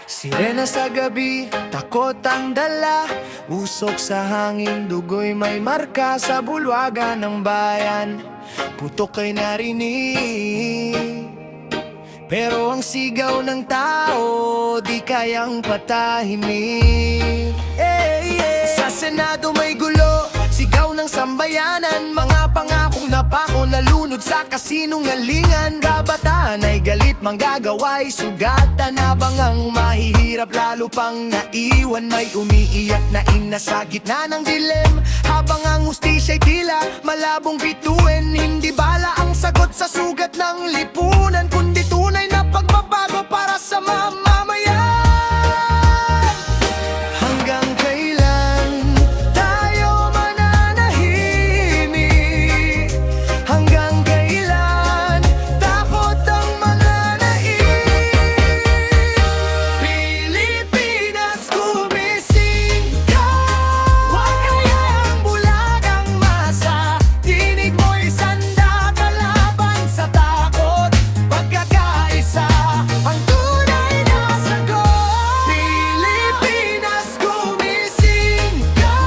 Sirena sa gabi, takot ang dala. Usok sa hangin, dugo'y may marka. Sa bulwagan ng bayan, putok ay narinig. Pero ang sigaw ng tao, di kayang patahimik. Sa Senado may gulo, sigaw ng sambayanan. Mga pangakong napako, nalunod sa kasinungalingan. Kabataan ay galit, manggagawa'y sugatan. Habang ang mahihirap lalo pang naiwan. May umiiyak na ina sa gitna ng dilem. Habang ang hustisya'y tila malabong bituin. Hindi bala ang sagot sa sugat ng lipunan, kundi tunay na pagbabago para sa mamamayan. Hanggang kailan tayo mananahimik? Hanggang kailan takot ang mananaig? Pilipinas, gumising ka. Huwag kayang bulagang masa. Tinig mo'y sanda, kalaban sa takot. Pagkakaisa ang tunay na sagot. Pilipinas, gumising ka.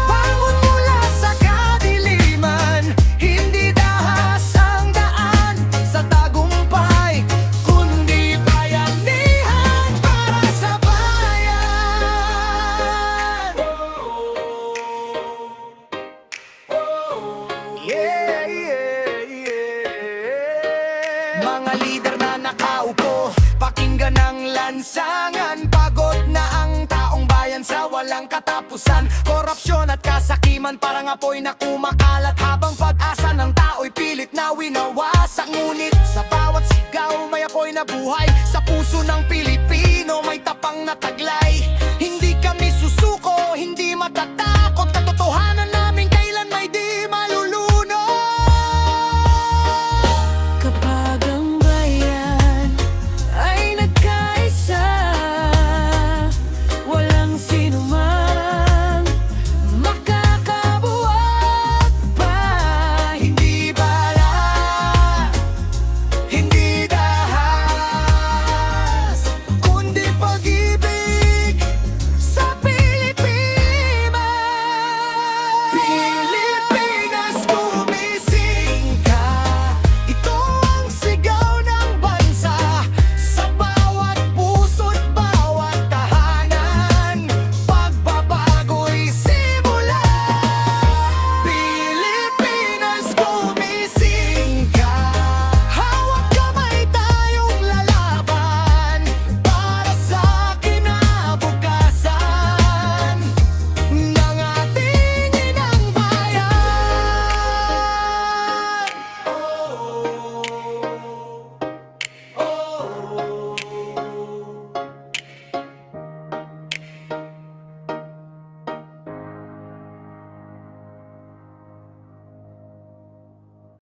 Bangon mula sa kadiliman. Hindi dahas ang daan sa tagumpay, kundi bayanihan para sa bayan. Yeah, yeah, yeah. Mga lider na nakaupo, pakinggan ang lansangan. Pagod na ang taong bayan sa walang katapusan. Korupsyon at kasakiman parang apoy na kumakalat. Habang pag-asa ng tao'y pilit na winawasak. Ngunit sa bawat sigaw may apoy na buhay sa puso ng Pilipinas.